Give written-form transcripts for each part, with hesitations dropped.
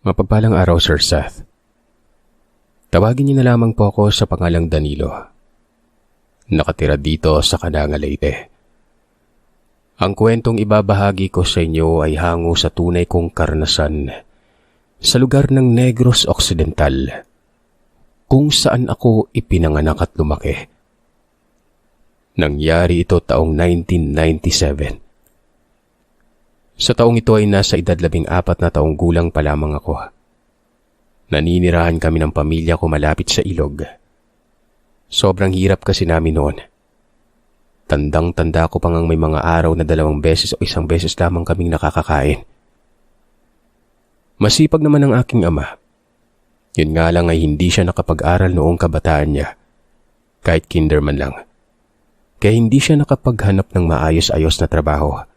Mapagpalang araw, Sir Seth. Tawagin niyo na lamang po ako sa pangalang Danilo. Nakatira dito sa Cananga, Leyte. Ang kwentong ibabahagi ko sa inyo ay hango sa tunay kong karanasan sa lugar ng Negros Occidental, kung saan ako ipinanganak at lumaki. Nangyari ito taong 1997. Sa taong ito ay nasa edad 14 na taong gulang pa lamang ako. Naninirahan kami ng pamilya ko malapit sa ilog. Sobrang hirap kasi namin noon. Tandang-tanda ko pang may mga araw na 2 beses o 1 beses lamang kaming nakakakain. Masipag naman ang aking ama. Yun nga lang ay hindi siya nakapag-aral noong kabataan niya, kahit kinder man lang. Kaya hindi siya nakapaghanap ng maayos-ayos na trabaho.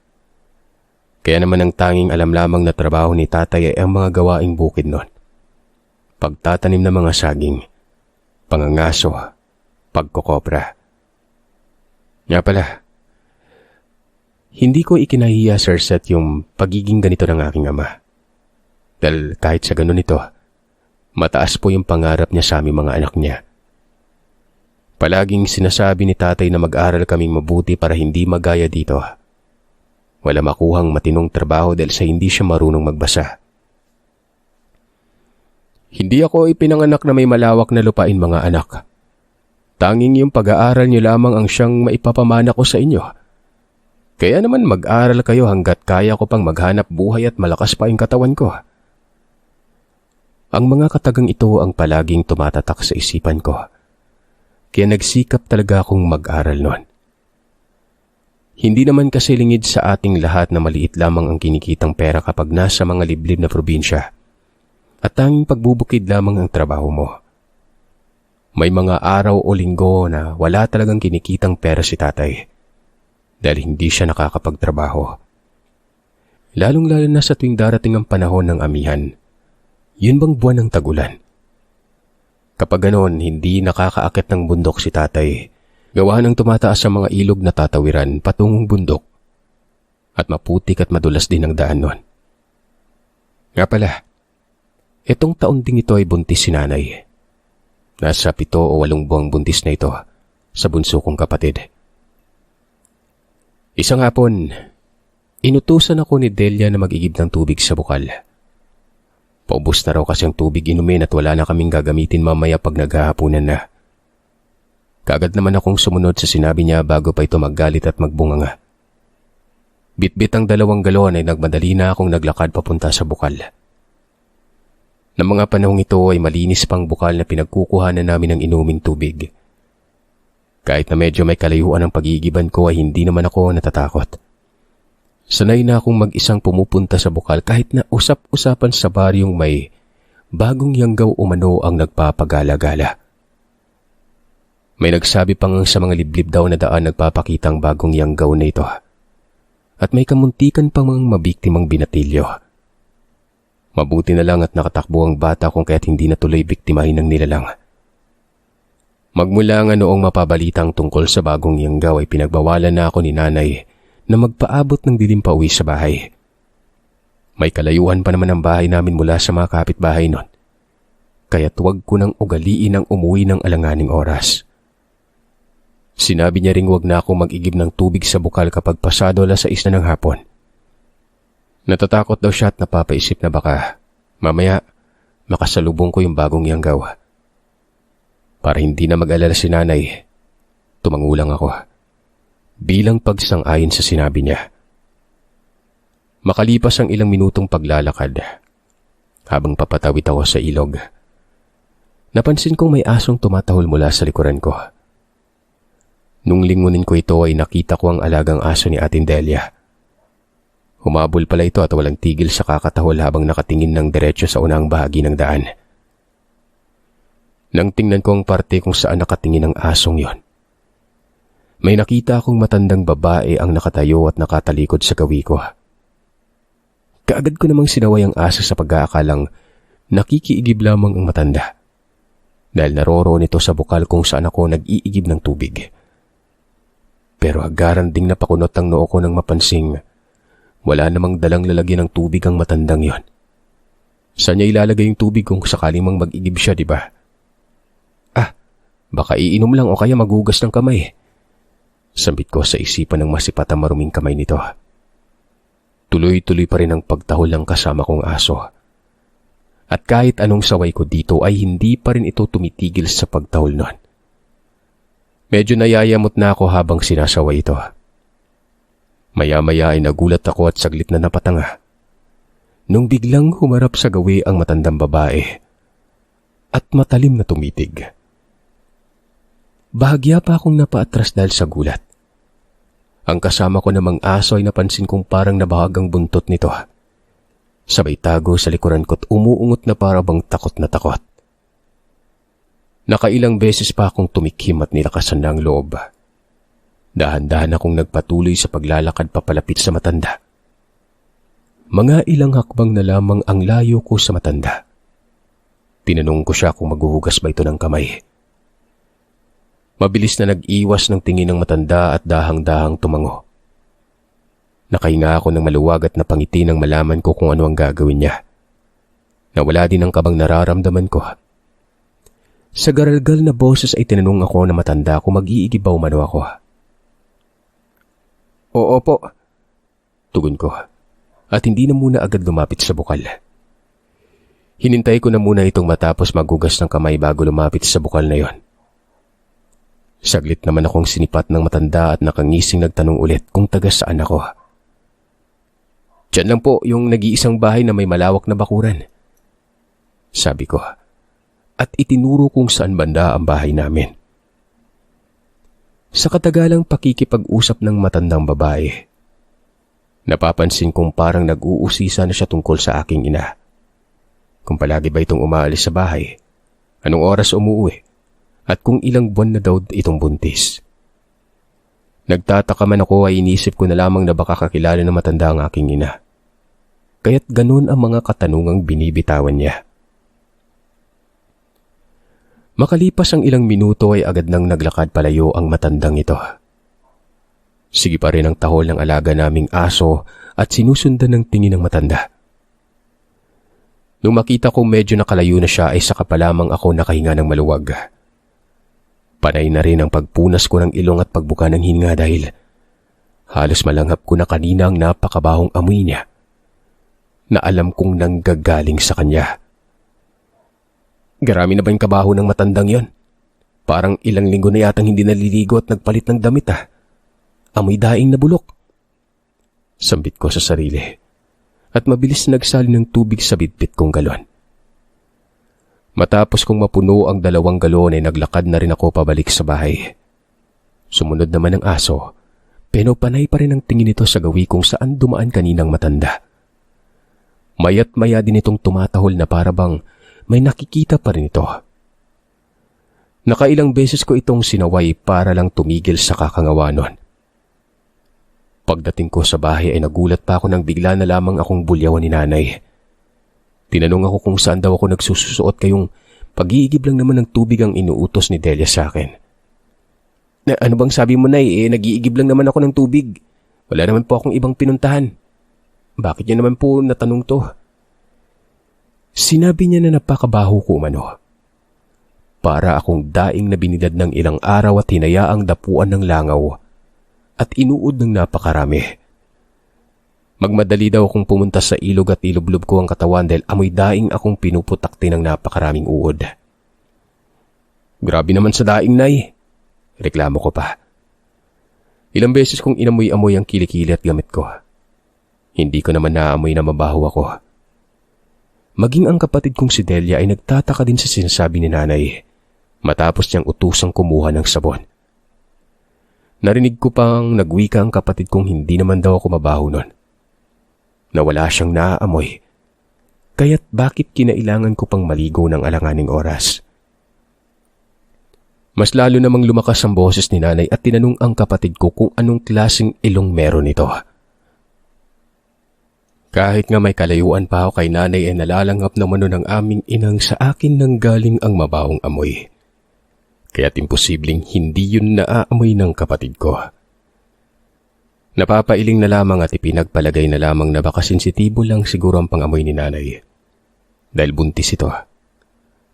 Kaya naman ang tanging alam lamang na trabaho ni tatay ay ang mga gawaing bukid noon. Pagtatanim ng mga saging, pangangaso, pagkokopra. Nga pala, hindi ko ikinahiya, Sir Seth, yung pagiging ganito ng aking ama. Dahil kahit sa ganun ito, mataas po yung pangarap niya sa aming mga anak niya. Palaging sinasabi ni tatay na mag-aral kaming mabuti para hindi magaya dito. Wala makuhang matinong trabaho dahil sa hindi siya marunong magbasa. Hindi ako ipinanganak na may malawak na lupain, mga anak. Tanging yung pag-aaral niyo lamang ang siyang maipapamana ko sa inyo. Kaya naman mag-aral kayo hanggat kaya ko pang maghanap buhay at malakas pa yung katawan ko. Ang mga katagang ito ang palaging tumatatak sa isipan ko. Kaya nagsikap talaga akong mag-aral noon. Hindi naman kasi lingid sa ating lahat na maliit lamang ang kinikitang pera kapag nasa mga liblib na probinsya at tanging pagbubukid lamang ang trabaho mo. May mga araw o linggo na wala talagang kinikitang pera si tatay dahil hindi siya nakakapagtrabaho. Lalong-lalo na sa tuwing darating ang panahon ng amihan. Yun bang buwan ng tagulan? Kapag ganoon, hindi nakakaakit ng bundok si tatay. Gawa ng tumataas sa mga ilog na tatawiran patungong bundok at maputik at madulas din ang daan nun. Nga pala, itong taon ding ito ay buntis si nanay. Nasa 7 o 8 buwang buntis na ito sa bunso kong kapatid. Isang hapon, inutusan ako ni Delia na mag-igib ng tubig sa bukal. Paubos na raw kasi ang tubig inumin at wala na kaming gagamitin mamaya pag naghahapunan na. Kaagad naman akong sumunod sa sinabi niya bago pa ito maggalit at magbunganga. Bitbit ang 2 galon ay nagmadali na akong naglakad papunta sa bukal. Ng mga panahong ito ay malinis pang bukal na pinagkukuhanan namin ng inuming tubig. Kahit na medyo may kalayuan ang pag-iigiban ko ay hindi naman ako natatakot. Sanay na akong mag-isang pumupunta sa bukal kahit na usap-usapan sa baryong may bagong yanggaw umano ang nagpapagala-gala. May nagsabi pang sa mga liblib daw na daan nagpapakitang bagong yanggaw na ito. At may kamuntikan pang mga mabiktimang binatilyo. Mabuti na lang at nakatakbo ang bata kung kaya't hindi na tuloy biktimahin ng nilalang. Magmula nga noong mapabalitang tungkol sa bagong yanggaw ay pinagbawalan na ako ni nanay na magpaabot ng dilim pa uwi sa bahay. May kalayuan pa naman ang bahay namin mula sa mga kapitbahay nun. Kaya't huwag ko nang ugaliin ang umuwi ng alanganing oras. Sinabi niya ring wag na akong mag-igib ng tubig sa bukal kapag pasado 6 na ng hapon. Natatakot daw siya at napapaisip na baka mamaya makasalubong ko yung bagong yanggaw. Para hindi na mag-alala si nanay, tumangulang ako bilang pagsang-ayon sa sinabi niya. Makalipas ang ilang minutong paglalakad, habang papatawid ako sa ilog, napansin kong may asong tumatahol mula sa likuran ko. Nung lingunin ko ito ay nakita ko ang alagang aso ni Atin Delia. Humabol pala ito at walang tigil sa kakatahol habang nakatingin ng diretso sa unang bahagi ng daan. Nang tingnan ko ang parte kung saan nakatingin ang asong yon, may nakita akong matandang babae ang nakatayo at nakatalikod sa gawi ko. Kaagad ko namang sinaway ang aso sa pag-aakalang nakikiigib lamang ang matanda. Dahil naroroon ito sa bukal kung saan ako nag-iigib ng tubig. Pero agaran ding napakunot ang noo ko nang mapansing wala namang dalang lalagyan ng tubig ang matandang yon. Saan niya ilalagay yung tubig kung sakaling mang mag-igib siya, di ba? Baka iinom lang o kaya maghugas ng kamay. Sambit ko sa isipan ng masipat ang maruming kamay nito. Tuloy-tuloy pa rin ang pagtahol ng kasama kong aso. At kahit anong saway ko dito ay hindi pa rin ito tumitigil sa pagtahol nun. Medyo nayayamot na ako habang sinasaway ito. Maya-maya ay nagulat ako at saglit na napatanga. Nung biglang humarap sa gawi ang matandang babae at matalim na tumitig. Bahagya pa akong napaatras dahil sa gulat. Ang kasama ko namang aso ay napansin kong parang nabahag ang buntot nito. Sabay tago sa likuran ko't umuungot na para bang takot na takot. Nakailang beses pa akong tumikim at nilakasan na ang loob. Dahan-dahan akong nagpatuloy sa paglalakad papalapit sa matanda. Mga ilang hakbang na lamang ang layo ko sa matanda. Tinanong ko siya kung maghuhugas ba ito ng kamay. Mabilis na nag-iwas ng tingin ng matanda at dahang-dahang tumango. Nakahinga ako ng maluwag at napangiti nang malaman ko kung ano ang gagawin niya. Nawala din ang kabang nararamdaman ko. Sa garalgal na boses ay tinanong ako na matanda kung mag-iigib ba umano ako. Oo po, tugon ko, at hindi na muna agad lumapit sa bukal. Hinintay ko na muna itong matapos maghugas ng kamay bago lumapit sa bukal na yon. Saglit naman akong sinipat ng matanda at nakangising nagtanong ulit kung taga saan ako. Diyan lang po yung nag-iisang bahay na may malawak na bakuran. Sabi ko, at itinuro kung saan banda ang bahay namin. Sa katagalang pakikipag-usap ng matandang babae, napapansin kong parang nag-uusisa na siya tungkol sa aking ina. Kung palagi ba itong umaalis sa bahay, anong oras umuwi, at kung ilang buwan na daw itong buntis. Nagtataka man ako ay inisip ko na lamang na baka kakilala ng matanda ang aking ina. Kaya't ganun ang mga katanungang binibitawan niya. Makalipas ang ilang minuto ay agad nang naglakad palayo ang matandang ito. Sige pa rin ang tahol ng alaga naming aso at sinusundan ng tingin ng matanda. Nung makita kong medyo nakalayo na siya ay saka pa lamang ako nakahinga ng maluwag. Panay na rin ang pagpunas ko ng ilong at pagbuka ng hinga dahil halos malanghap ko na kanina ang napakabahong amoy niya na alam kong nanggagaling sa kanya. Garami na ba yung kabaho ng matandang yon? Parang ilang linggo na yatang hindi naliligo at nagpalit ng damit Amoy daing na bulok. Sambit ko sa sarili at mabilis nagsali ng tubig sa bitbit kong galon. Matapos kong mapuno ang 2 galon ay naglakad na rin ako pabalik sa bahay. Sumunod naman ang aso, pero panay pa rin ang tingin nito sa gawi kung saan dumaan kaninang matanda. Maya't maya din itong tumatahol na para bang may nakikita pa rin ito. Nakailang beses ko itong sinaway para lang tumigil sa kakangawa nun. Pagdating ko sa bahay ay nagulat pa ako nang bigla na lamang akong bulyawan ni nanay. Tinanong ako kung saan daw ako nagsusuot kayong pag-iigib lang naman ng tubig ang inuutos ni Delia sa akin. Ano bang sabi mo, Nay? Nag-iigib lang naman ako ng tubig. Wala naman po akong ibang pinuntahan. Bakit niya naman po natanong to? Sinabi niya na napakabaho ko umano. Para akong daing na binilad ng ilang araw at hinayaang dapuan ng langaw at inuod ng napakarami. Magmadali daw akong pumunta sa ilog at ilublob ko ang katawan dahil amoy daing akong pinuputakti ng napakaraming uod. Grabe naman sa daing, Nay. Reklamo ko pa. Ilang beses kong inamoy-amoy ang kilikili at gamit ko. Hindi ko naman naamoy na mabaho ako. Maging ang kapatid kong si Delia ay nagtataka din sa sinasabi ni nanay matapos niyang utusang kumuha ng sabon. Narinig ko pang nagwika ang kapatid kong hindi naman daw ako mabaho nun. Na wala siyang naaamoy. Kaya't bakit kinailangan ko pang maligo ng alanganing oras? Mas lalo namang lumakas ang boses ni nanay at tinanong ang kapatid ko kung anong klaseng ilong meron ito. Kahit nga may kalayuan pa ako kay nanay ay nalalanghap naman nun ang aming inang sa akin nang galing ang mabawong amoy. Kaya't imposibleng hindi yun naaamoy ng kapatid ko. Napapailing na lamang at ipinagpalagay na lamang na baka sensitibo lang siguro ang pangamoy ni nanay. Dahil buntis ito.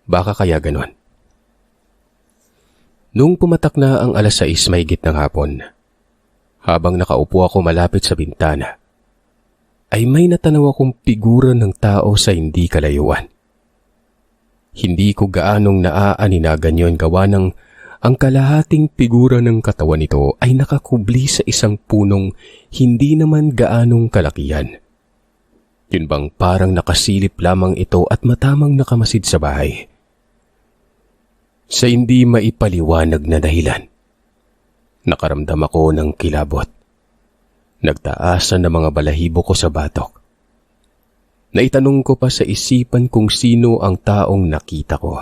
Baka kaya ganon. Nung pumatak na ang 6:00 mahigit ng hapon, habang nakaupo ako malapit sa bintana, ay may natanaw akong figura ng tao sa hindi kalayuan. Hindi ko gaanong naaaninagan yon gawa ng ang kalahating figura ng katawan nito ay nakakubli sa isang punong hindi naman gaanong kalakihan. Yun bang parang nakasilip lamang ito at matamang nakamasid sa bahay. Sa hindi maipaliwanag na dahilan, nakaramdam ako ng kilabot. Nagtaasan ng mga balahibo ko sa batok. Naitanong ko pa sa isipan kung sino ang taong nakita ko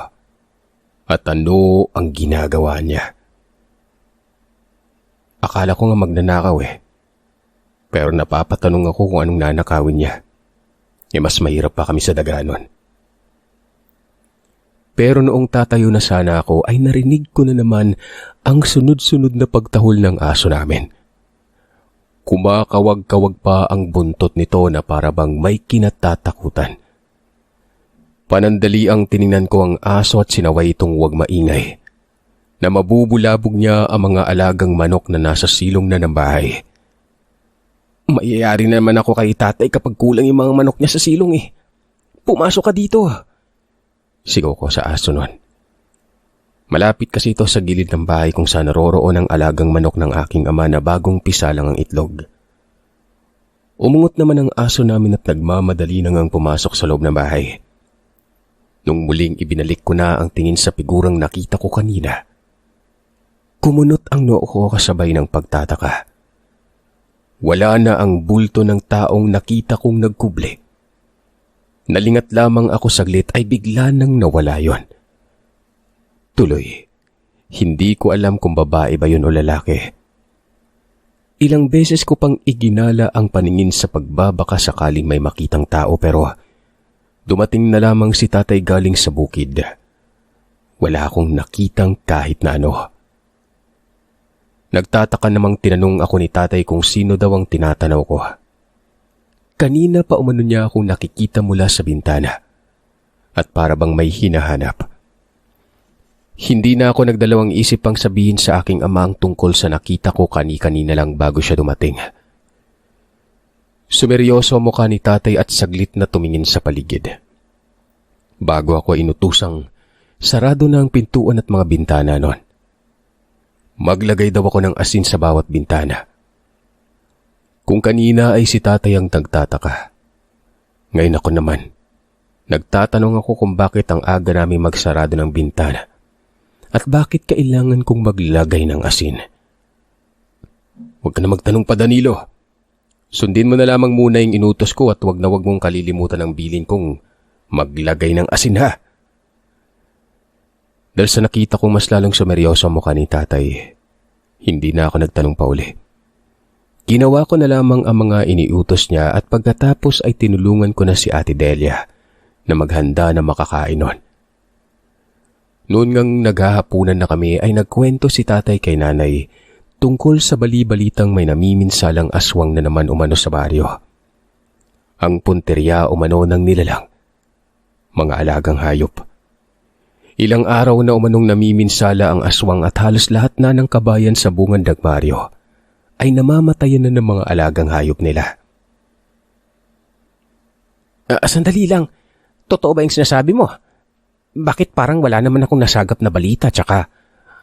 at ano ang ginagawa niya. Akala ko nga magnanakaw pero napapatanong ako kung anong nanakawin niya. Mas mahirap pa kami sa daganon. Pero noong tatayo na sana ako ay narinig ko na naman ang sunod-sunod na pagtahol ng aso namin. Kumakawag-kawag pa ang buntot nito na para bang may kinatatakutan. Panandali ang tiningnan ko ang aso at sinaway itong huwag maingay, na mabubulabog niya ang mga alagang manok na nasa silong na ng bahay. Mayayari naman ako kay tatay kapag kulang yung mga manok niya sa silong Pumasok ka dito. Sigaw ko sa aso nun. Malapit kasi ito sa gilid ng bahay kung saan naroroon ang alagang manok ng aking ama na bagong pisalang ang itlog. Umungot naman ang aso namin at nagmamadali nang ang pumasok sa loob ng bahay. Nung muling ibinalik ko na ang tingin sa figurang nakita ko kanina, kumunot ang noo ko kasabay ng pagtataka. Wala na ang bulto ng taong nakita kong nagkubli. Nalingat lamang ako saglit ay bigla nang nawala yon. Tuloy, hindi ko alam kung babae ba yun o lalaki. Ilang beses ko pang iginala ang paningin sa pagbabaka sakaling may makitang tao pero dumating na lamang si tatay galing sa bukid. Wala akong nakitang kahit na ano. Nagtataka namang tinanong ako ni tatay kung sino daw ang tinatanaw ko. Kanina pa umano niya akong nakikita mula sa bintana at para bang may hinahanap. Hindi na ako nagdalawang isip pang sabihin sa aking ama ang tungkol sa nakita ko kani-kanina lang bago siya dumating. Sumeryoso ang mukha ni tatay at saglit na tumingin sa paligid. Bago ako inutusang sarado na ang pintuan at mga bintana noon. Maglagay daw ako ng asin sa bawat bintana. Kung kanina ay si tatay ang nagtataka, ngayon ako naman, nagtatanong ako kung bakit ang aga namin magsarado ng bintana at bakit kailangan kong maglagay ng asin. Huwag ka na magtanong pa, Danilo. Sundin mo na lamang muna yung inutos ko at huwag na huwag mong kalilimutan ang bilin kong maglagay ng asin ha. Dahil sa nakita kong mas lalong sumeryoso ang mukha ni tatay, hindi na ako nagtanong pa uli. Ginawa ko na lamang ang mga iniutos niya at pagkatapos ay tinulungan ko na si Ate Delia na maghanda na makakain nun. Noon ngang naghahapunan na kami ay nagkwento si tatay kay nanay tungkol sa bali-balitang may namiminsalang aswang na naman umano sa baryo. Ang punteriya umano ng nilalang, mga alagang hayop. Ilang araw na umanong namiminsala ang aswang at halos lahat na ng kabayan sa bungandag baryo ay namamatayan na ng mga alagang hayop nila. Sandali lang, totoo ba yung sinasabi mo? Bakit parang wala naman akong nasagap na balita tsaka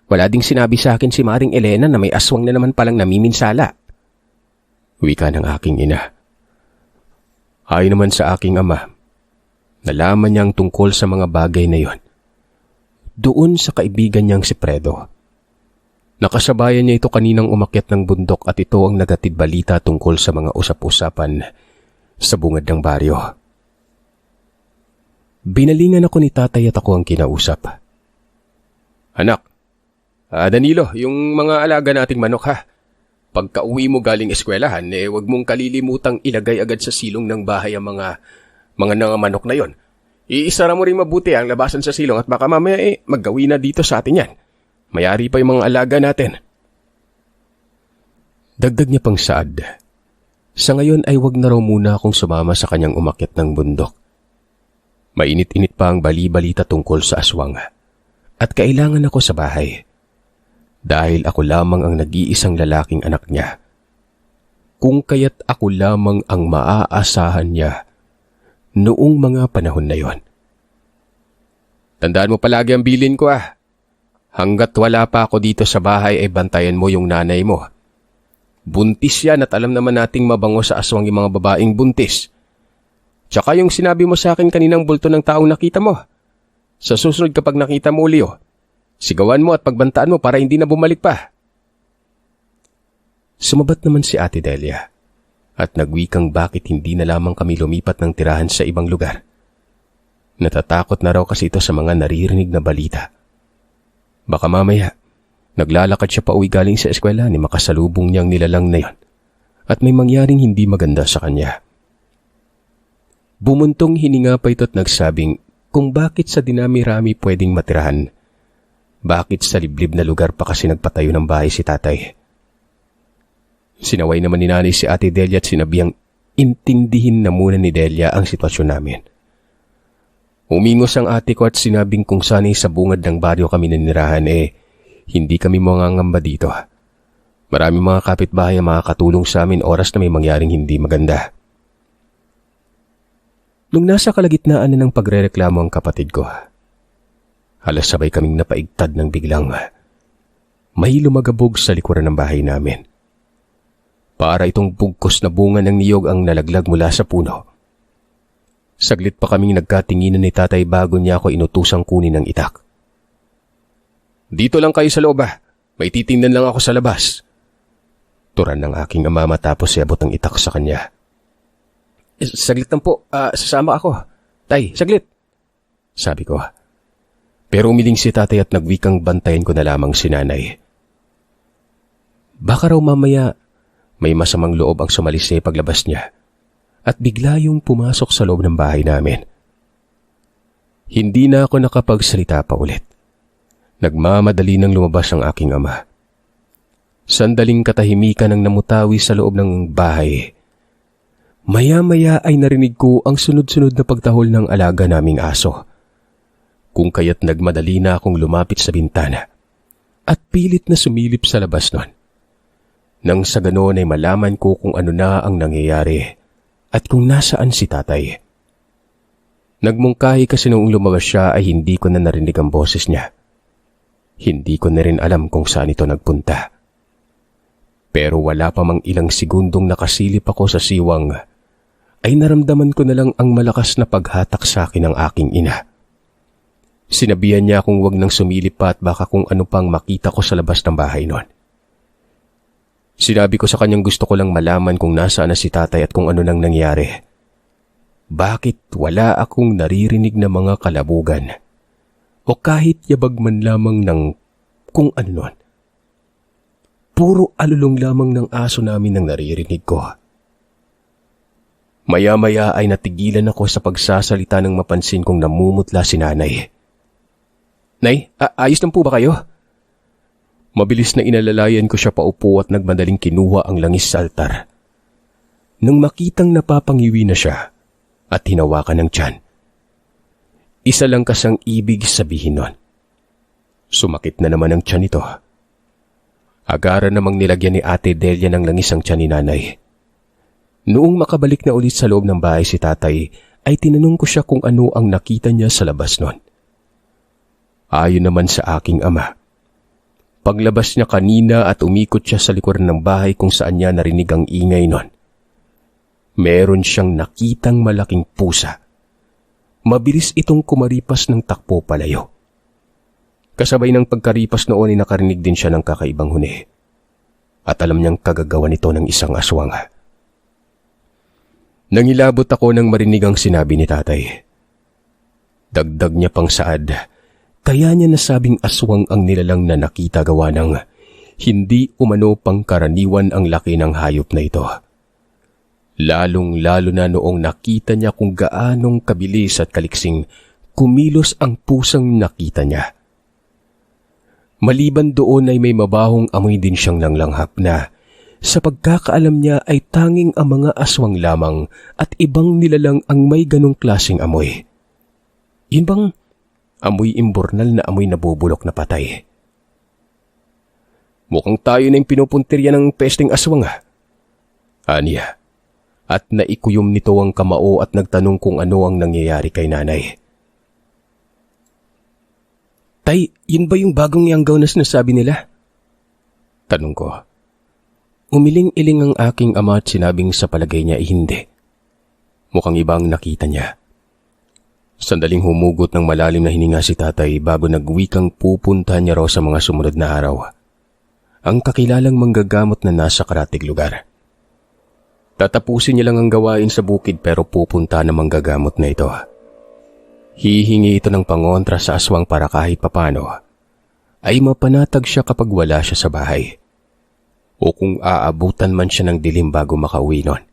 wala ding sinabi sa akin si Maring Elena na may aswang na naman palang namiminsala? Wika ng aking ina. Ayon naman sa aking ama, nalaman niya ang tungkol sa mga bagay na yon doon sa kaibigan niyang si Fredo. Nakasabayan niya ito kaninang umakyat ng bundok at ito ang nagatid balita tungkol sa mga usap-usapan sa bungad ng baryo. Binalingan ako ni tatay at ako ang kinausap. Anak, Danilo, yung mga alaga nating manok ha. Pagka-uwi mo galing eskwelahan, wag mong kalilimutang ilagay agad sa silong ng bahay ang mga nangamanok na yon. Iisara mo rin mabuti ang labasan sa silong at baka mamaya maggawi na dito sa atin yan. Mayari pa yung mga alaga natin. Dagdag niya pang saad. Sa ngayon ay wag na raw muna akong sumama sa kanyang umakyat ng bundok. Mainit-init pa ang bali-balita tungkol sa aswang at kailangan ako sa bahay dahil ako lamang ang nag-iisang lalaking anak niya. Kung kaya't ako lamang ang maaasahan niya noong mga panahon na yon. Tandaan mo palagi ang bilin ko Hanggat wala pa ako dito sa bahay ay bantayan mo yung nanay mo. Buntis yan at alam naman nating mabango sa aswang yung mga babaeng buntis. Tsaka yung sinabi mo sa akin kaninang bulto ng taong nakita mo. Sa susunod kapag nakita mo uli sigawan mo at pagbantaan mo para hindi na bumalik pa. Sumabat naman si Ate Delia at nagwikang bakit hindi na lamang kami lumipat ng tirahan sa ibang lugar. Natatakot na raw kasi ito sa mga naririnig na balita. Baka mamaya, naglalakad siya pa uwi galing sa eskwela ni makasalubong niyang nilalang na yon at may mangyaring hindi maganda sa kanya. Bumuntong hininga pa ito at nagsabing kung bakit sa dinami-rami pwedeng matirahan. Bakit sa liblib na lugar pa kasi nagpatayo ng bahay si tatay? Sinaway naman ni nanay si Ate Delia at sinabihang intindihin na muna ni Delia ang sitwasyon namin. Umingos ang ate ko at sinabing kung sana'y sa bungad ng baryo kami nanirahan hindi kami mangangamba dito. Maraming mga kapitbahay ang makakatulong sa amin oras na may mangyaring hindi maganda. Nung nasa kalagitnaan na ng pagrereklamo ang kapatid ko, halos sabay kaming napaigtad ng biglang may lumagabog sa likuran ng bahay namin. Para itong bugkos na bunga ng niyog ang nalaglag mula sa puno. Saglit pa kaming nagkatinginan ni tatay bago niya ako inutusang kunin ng itak. Dito lang kayo sa loob May titingnan lang ako sa labas. Turan ng aking ama matapos iabot ang itak sa kanya. Saglit lang po, sasama ako. Tay, saglit. Sabi ko. Pero umiling si tatay at nagwikang bantayan ko na lamang si nanay. Baka raw mamaya may masamang loob ang sumalis niya paglabas niya. At bigla yung pumasok sa loob ng bahay namin. Hindi na ako nakapagsalita pa ulit. Nagmamadali nang lumabas ang aking ama. Sandaling katahimikan ang namutawi sa loob ng bahay. Maya-maya ay narinig ko ang sunod-sunod na pagtahol ng alaga naming aso. Kung kaya't nagmadali na akong lumapit sa bintana at pilit na sumilip sa labas nun. Nang sa ganoon ay malaman ko kung ano na ang nangyayari. At kung nasaan si tatay. Nagmungkahi kasi noong lumabas siya ay hindi ko na narinig ang boses niya. Hindi ko na rin alam kung saan ito nagpunta. Pero wala pa mang ilang segundong nakasilip ako sa siwang, ay naramdaman ko na lang ang malakas na paghatak sa akin ng aking ina. Sinabihan niya akong wag nang sumilip pa at baka kung ano pang makita ko sa labas ng bahay noon. Sinabi ko sa kanyang gusto ko lang malaman kung nasaan na si tatay at kung ano nang nangyari. Bakit wala akong naririnig na mga kalabugan? O kahit yabag man lamang ng kung ano nun. Puro alulong lamang ng aso namin ang naririnig ko. Maya-maya ay natigilan ako sa pagsasalita nang mapansin kong namumutla si nanay. Nay, ayos lang po ba kayo? Mabilis na inalalayan ko siya paupo at nagmadaling kinuha ang langis sa altar. Nang makitang napapangiwi na siya at hinawakan ng tiyan. Isa lang kasang ibig sabihin nun. Sumakit na naman ang tiyan nito. Agaran namang nilagyan ni Ate Delia ng langis ang tiyan ni nanay. Noong makabalik na ulit sa loob ng bahay si tatay, ay tinanong ko siya kung ano ang nakita niya sa labas nun. Ayon naman sa aking ama. Paglabas niya kanina at umikot siya sa likuran ng bahay kung saan niya narinig ang ingay nun. Meron siyang nakitang malaking pusa. Mabilis itong kumaripas ng takpo palayo. Kasabay ng pagkaripas noon ay nakarinig din siya ng kakaibang huni. At alam niyang kagagawa nito ng isang aswang. Nangilabot ako nang marinig ang sinabi ni tatay. Dagdag niya pang saad. Kaya niya nasabing aswang ang nilalang na nakita gawa ng hindi umano pangkaraniwan ang laki ng hayop na ito. Lalong-lalo na noong nakita niya kung gaanong kabilis at kaliksing kumilos ang pusang nakita niya. Maliban doon ay may mabahong amoy din siyang nanglanghap na sa pagkakaalam niya ay tanging ang mga aswang lamang at ibang nilalang ang may ganong klaseng amoy. Yun bang amoy imbornal na amoy nabubulok na patay? Mukhang tayo na yung pinupuntirya ng pesteng aswang Aniya. At naikuyom nito ang kamao at nagtanong kung ano ang nangyayari kay nanay. Tay, yun ba yung bagong yanggaw na sinasabi nila? Tanong ko. Umiling-iling ang aking ama at sinabing sa palagay niya hindi. Mukhang ibang nakita niya. Sandaling humugot ng malalim na hininga si tatay bago nagwikang pupunta niya raw sa mga sumunod na araw. Ang kakilalang manggagamot na nasa karatig lugar. Tatapusin niya lang ang gawain sa bukid pero pupunta na manggagamot na ito. Hihingi ito ng pangontra sa aswang para kahit papano ay mapanatag siya kapag wala siya sa bahay. O kung aabutan man siya ng dilim bago makauwi nun.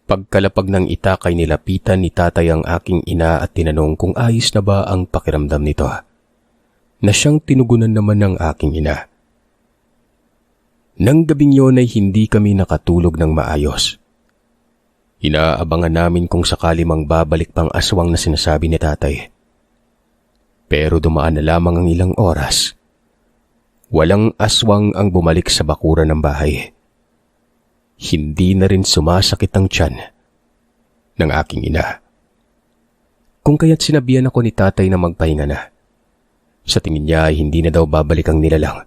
Pagkalapag ng itakay nilapitan ni tatay ang aking ina at tinanong kung ayos na ba ang pakiramdam nito. Na siyang tinugunan naman ng aking ina. Nang gabing yon ay hindi kami nakatulog ng maayos. Inaabangan namin kung sakali mang babalik pang aswang na sinasabi ni tatay. Pero dumaan na lamang ang ilang oras. Walang aswang ang bumalik sa bakuran ng bahay. Hindi na rin sumasakit ang tiyan ng aking ina. Kung kaya't sinabihan ako ni tatay na magpahinga na. Sa tingin niya ay hindi na daw babalik ang nilalang.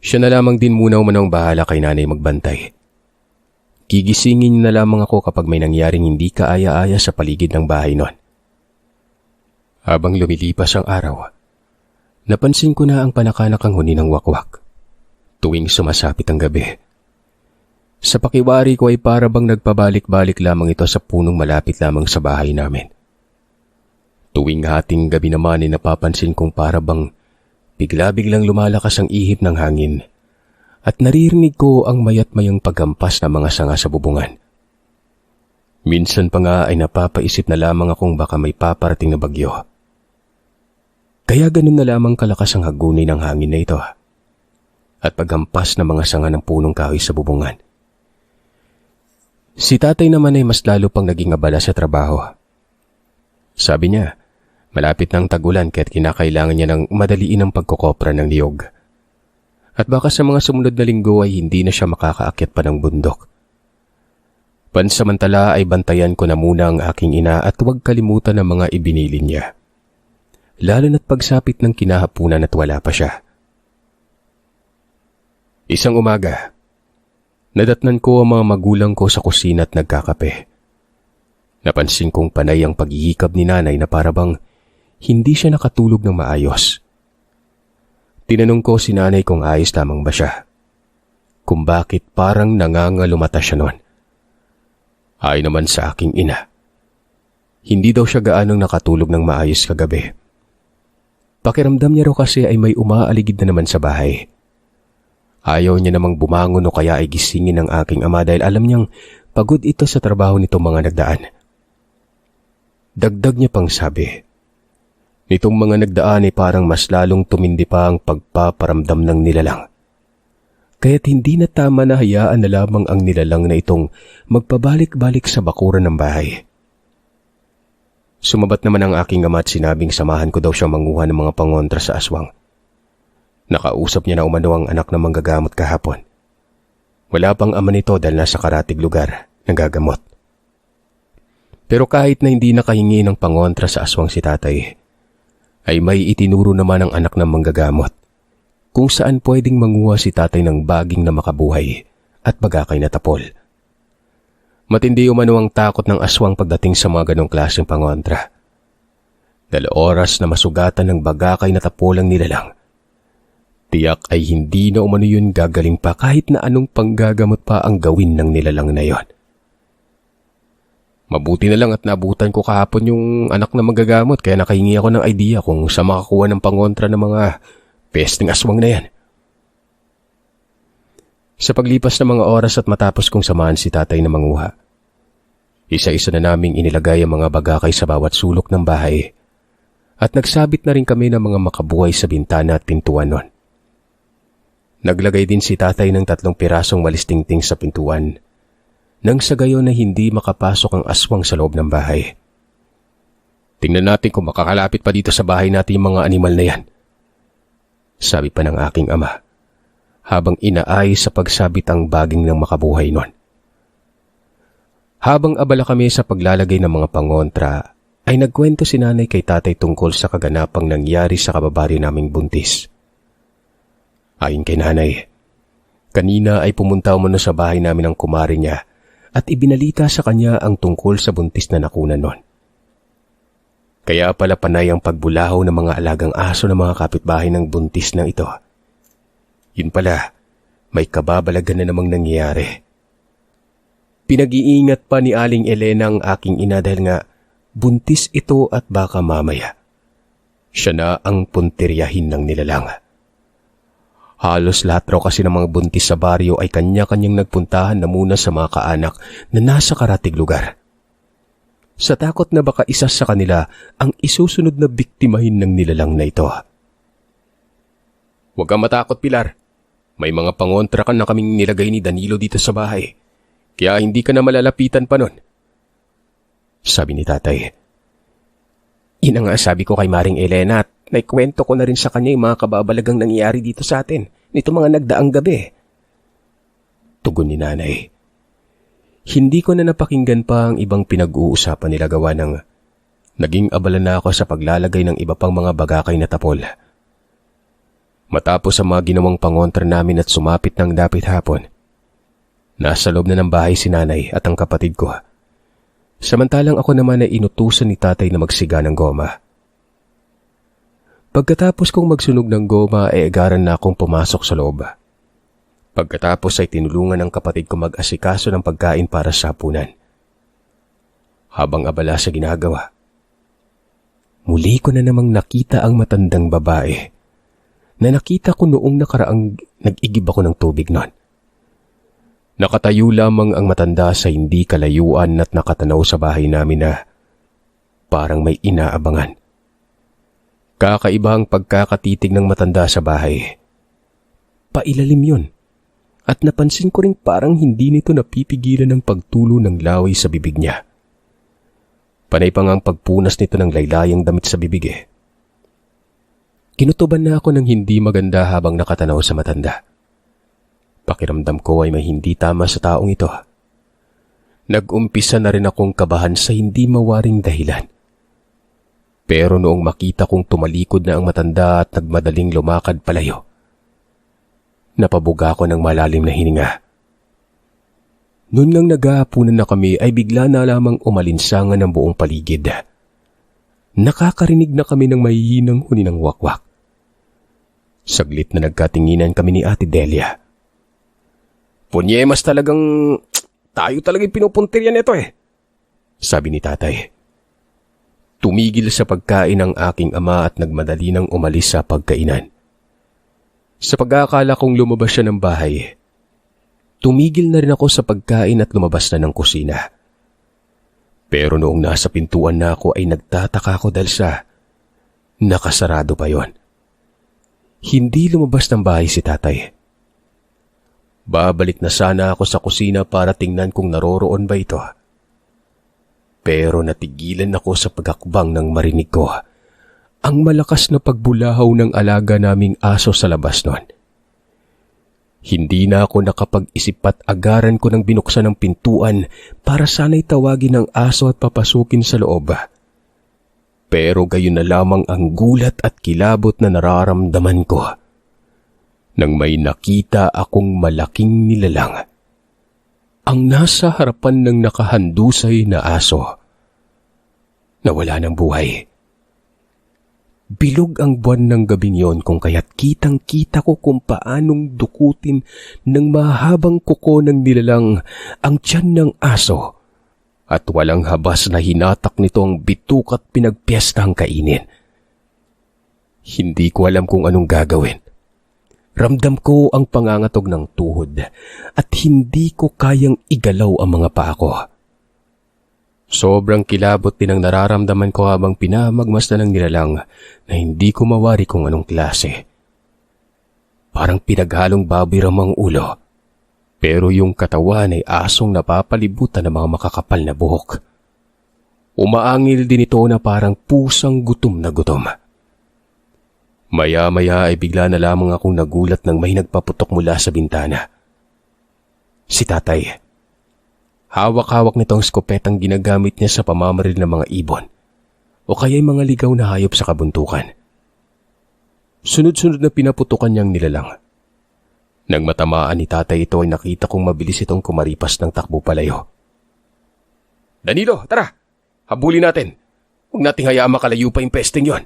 Siya na lamang din muna umanong bahala kay nanay magbantay. Gigisingin na lamang ako kapag may nangyaring hindi kaaya-aya sa paligid ng bahay nun. Habang lumilipas ang araw, napansin ko na ang panakanakang huni ng wakwak. Tuwing sumasapit ang gabi. Sa pakiwari ko ay para bang nagpabalik-balik lamang ito sa punong malapit lamang sa bahay namin. Tuwing hating gabi naman ay napapansin kong para bang bigla-biglang lumalakas ang ihip ng hangin at naririnig ko ang mayat-mayang paghampas ng mga sanga sa bubungan. Minsan pa nga ay napapaisip na lamang akong baka may paparating na bagyo. Kaya ganun na lamang kalakas ang hagunin ng hangin na ito at paghampas ng mga sanga ng punong kahoy sa bubungan. Si tatay naman ay mas lalo pang naging abala sa trabaho. Sabi niya, malapit ng tagulan kaya't kinakailangan niya ng madaliin ang pagkukopra ng niyog. At baka sa mga sumunod na linggo ay hindi na siya makakaakyat pa ng bundok. Pansamantala ay bantayan ko na muna ang aking ina at huwag kalimutan ang mga ibinilin niya. Lalo na't pagsapit ng kinahapunan at wala pa siya. Isang umaga, nadatnan ko ang mga magulang ko sa kusina at nagkakape. Napansin kong panay ang paghihikab ni nanay na parabang hindi siya nakatulog ng maayos. Tinanong ko si nanay kung ayos lamang ba siya. Kung bakit parang nangangalumata siya noon. Ay naman sa aking ina. Hindi daw siya gaanong nakatulog ng maayos kagabi. Pakiramdam niya raw kasi ay may umaaligid na naman sa bahay. Ayaw niya namang bumangon o kaya ay gisingin ng aking ama dahil alam niyang pagod ito sa trabaho nitong mga nagdaan. Dagdag niya pang sabi, nitong mga nagdaan ay parang mas lalong tumindi pa ang pagpaparamdam ng nilalang. Kaya't hindi na tama na hayaan na lamang ang nilalang na itong magpabalik-balik sa bakuran ng bahay. Sumabat naman ang aking ama at sinabing samahan ko daw siyang manguha ng mga pangontra sa aswang. Nakausap niya na umano ang anak na manggagamot kahapon. Wala pang ama nito dahil nasa karatig lugar nanggagamot. Pero kahit na hindi nakahingi ng pangontra sa aswang si tatay, ay may itinuro naman ang anak ng manggagamot kung saan pwedeng manguha si tatay ng baging na makabuhay at bagakay na tapol. Matindi umano ang takot ng aswang pagdating sa mga ganong klaseng pangontra. Dahil oras na masugatan ng bagakay na tapol ang nilalang, tiyak ay hindi na umano yun gagaling pa kahit na anong panggagamot pa ang gawin ng nilalang na yon. Mabuti na lang at naabutan ko kahapon yung anak na magagamot kaya nakahingi ako ng idea kung sa makakuha ng pangontra ng mga pesting aswang na yan. Sa paglipas ng mga oras at matapos kong samahan si tatay na manguha, isa-isa na naming inilagay ang mga bagakay sa bawat sulok ng bahay at nagsabit na rin kami ng mga makabuhay sa bintana at pintuan nun. Naglagay din si tatay ng 3 pirasong walistingting sa pintuan nang sa gayon na hindi makapasok ang aswang sa loob ng bahay. Tingnan natin kung makakalapit pa dito sa bahay natin yung mga animal na yan. Sabi pa ng aking ama, habang inaayos sa pagsabit ang baging ng makabuhay nun. Habang abala kami sa paglalagay ng mga pangontra, ay nagkwento si nanay kay tatay tungkol sa kaganapang nangyari sa kababari naming buntis. Ayon kay nanay, kanina ay pumunta umano sa bahay namin ang kumari niya at ibinalita sa kanya ang tungkol sa buntis na nakunan nun. Kaya pala panay ang pagbulahaw ng mga alagang aso ng mga kapitbahay ng buntis ng ito. Yun pala, may kababalagan na namang nangyayari. Pinag-iingat pa ni Aling Elena ang aking ina dahil nga buntis ito at baka mamaya siya na ang puntiryahin ng nilalang. Halos lahat raw kasi ng mga buntis sa baryo ay kanya-kanyang nagpuntahan na muna sa mga kaanak na nasa karatig lugar. Sa takot na baka isa sa kanila ang isusunod na biktimahin ng nilalang na ito. Huwag kang matakot, Pilar. May mga pangontra ka na kaming nilagay ni Danilo dito sa bahay. Kaya hindi ka na malalapitan pa nun. Sabi ni tatay. Ina nga sabi ko kay Maring Elena at naikwento ko na rin sa kanya yung mga kababalagang nangyayari dito sa atin nito mga nagdaang gabi. Tugon ni nanay. Hindi ko na napakinggan pa ang ibang pinag-uusapan nila gawa ng naging abala na ako sa paglalagay ng iba pang mga bagakay na tapol. Matapos ang mga ginawang pangontra namin at sumapit ng dapit hapon, nasa loob na ng bahay si nanay at ang kapatid ko. Samantalang ako naman ay inutusan ni tatay na magsiga ng goma. Pagkatapos kong magsunog ng goma ay agaran na akong pumasok sa loob. Pagkatapos ay tinulungan ng kapatid ko mag-asikaso ng pagkain para sa hapunan. Habang abala sa ginagawa, muli ko na namang nakita ang matandang babae na nakita ko noong nakaraang nag-igib ako ng tubig noon. Nakatayo lamang ang matanda sa hindi kalayuan at nakatanaw sa bahay namin na parang may inaabangan. Kakaiba ang pagkakatitig ng matanda sa bahay. Pailalim yun. At napansin ko rin parang hindi nito napipigilan ng pagtulo ng laway sa bibig niya. Panay pa nga ang pagpunas nito ng laylayang damit sa bibig eh. Kinutuban na ako ng hindi maganda habang nakatanaw sa matanda. Pakiramdam ko ay may hindi tama sa taong ito. Nag-umpisa na rin akong kabahan sa hindi mawaring dahilan. Pero noong makita kong tumalikod na ang matanda at nagmadaling lumakad palayo, napabuga ko ng malalim na hininga. Noon ngang naghahapunan na kami ay bigla na lamang umalinsangan ng buong paligid. Nakakarinig na kami ng mahihinang huni ng wakwak. Saglit na nagkatinginan kami ni Ate Delia. Punyemas talagang tayo talagang pinupuntiryan ito eh, sabi ni tatay. Tumigil sa pagkain ang aking ama at nagmadali nang umalis sa pagkainan. Sa pag-aakala kong lumabas siya ng bahay, tumigil na rin ako sa pagkain at lumabas na ng kusina. Pero noong nasa pintuan na ako ay nagtataka ako dahil sa nakasarado pa yon. Hindi lumabas ng bahay si tatay. Babalik na sana ako sa kusina para tingnan kung naroroon ba ito. Pero natigilan ako sa pagakbang nang marinig ko ang malakas na pagbulahaw ng alaga naming aso sa labas noon. Hindi na ako nakapag-isip at agaran ko nang binuksan ang pintuan para sana'y tawagin ang aso at papasukin sa loob. Pero gayon na lamang ang gulat at kilabot na nararamdaman ko nang may nakita akong malaking nilalang. Ang nasa harapan ng nakahandusay na aso na wala ng buhay. Bilog ang buwan ng gabing yon kung kaya't kitang-kita ko kung paanong dukutin ng mahabang kuko ng nilalang ang tiyan ng aso at walang habas na hinatak nito ang bituk at pinagpiyestang kainin. Hindi ko alam kung anong gagawin. Ramdam ko ang pangangatog ng tuhod at hindi ko kayang igalaw ang mga paa ko. Sobrang kilabot din ang nararamdaman ko habang pinamagmasdan ng nilalang na hindi ko mawari kung anong klase. Parang pinaghalong baboy ramang ulo, pero yung katawan ay asong napapalibutan ng mga makakapal na buhok. Umaangil din ito na parang pusang gutom na gutom. Maya-maya ay bigla na lamang akong nagulat nang may nagpaputok mula sa bintana. Si tatay. Hawak-hawak nitong skopetang ginagamit niya sa pamamaril ng mga ibon o kaya'y mga ligaw na hayop sa kabuntukan. Sunod-sunod na pinaputukan niyang nilalang. Nang matamaan ni tatay ito ay nakita kong mabilis itong kumaripas ng takbo palayo. Danilo, tara! Habulin natin! Huwag nating hayaan makalayo pa yung pesting yon.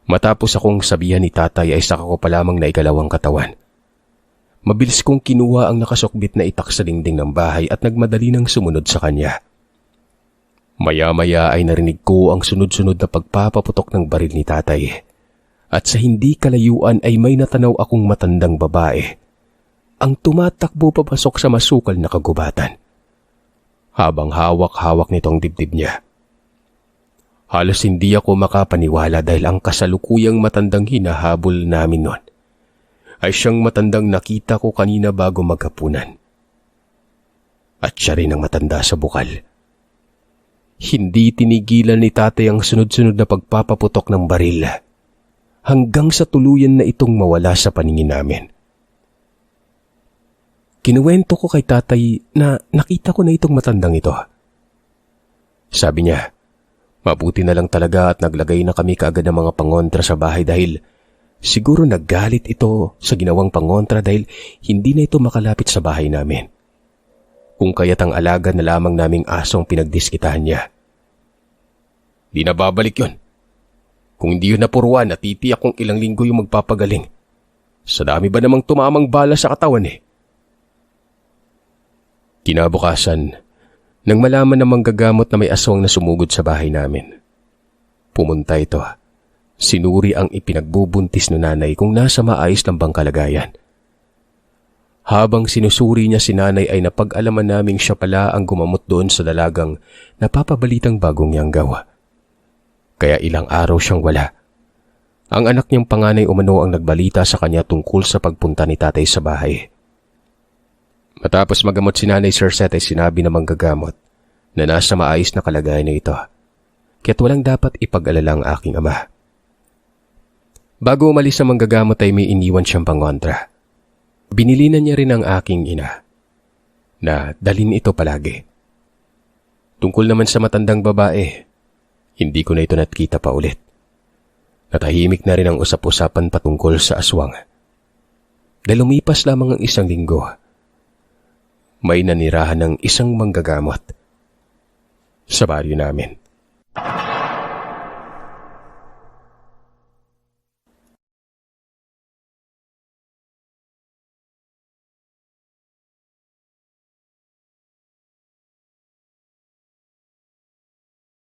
Matapos akong sabihan ni tatay ay saka ko pa lamang na ikalawang katawan. Mabilis kong kinuha ang nakasukbit na itak sa dingding ng bahay at nagmadali ng sumunod sa kanya. Maya-maya ay narinig ko ang sunod-sunod na pagpapaputok ng baril ni tatay. At sa hindi kalayuan ay may natanaw akong matandang babae. Ang tumatakbo papasok sa masukal na kagubatan. Habang hawak-hawak nitong dibdib niya. Halos hindi ako makapaniwala dahil ang kasalukuyang matandang hinahabol namin noon ay siyang matandang nakita ko kanina bago maghapunan. At siya rin ang matanda sa bukal. Hindi tinigilan ni tatay ang sunod-sunod na pagpapaputok ng baril hanggang sa tuluyan na itong mawala sa paningin namin. Kinuwento ko kay tatay na nakita ko na itong matandang ito. Sabi niya, mabuti na lang talaga at naglagay na kami kaagad ng mga pangontra sa bahay dahil siguro naggalit ito sa ginawang pangontra dahil hindi na ito makalapit sa bahay namin. Kung kaya't ang alaga na lamang naming asong pinagdiskitahan niya. Di na babalik yun. Kung hindi yun napuruan, natitiyak kung ilang linggo yung magpapagaling. Sa dami ba namang tumamang bala sa katawan eh? Kinabukasan, nang malaman ng manggagamot na may aswang na sumugod sa bahay namin. Pumunta ito. Sinuri ang ipinagbubuntis na nanay kung nasa maayos ng bang kalagayan. Habang sinusuri niya si nanay ay napag-alaman naming siya pala ang gumamot doon sa dalagang napapabalitang bagong yanggaw. Kaya ilang araw siyang wala. Ang anak niyang panganay umano ang nagbalita sa kanya tungkol sa pagpunta ni tatay sa bahay. Matapos magamot si Nanay Sirset ay sinabi ng manggagamot na nasa maayos na kalagayan na ito, kaya't walang dapat ipag-alala ang aking ama. Bago umalis ang manggagamot ay may iniwan siyang pangontra. Binilinan niya rin ang aking ina na dalhin ito palagi. Tungkol naman sa matandang babae, hindi ko na ito nakita pa ulit. Natahimik na rin ang usap-usapan patungkol sa aswang. Dahil lumipas lamang ang isang linggo, may nanirahan ng isang manggagamot sa baryo namin.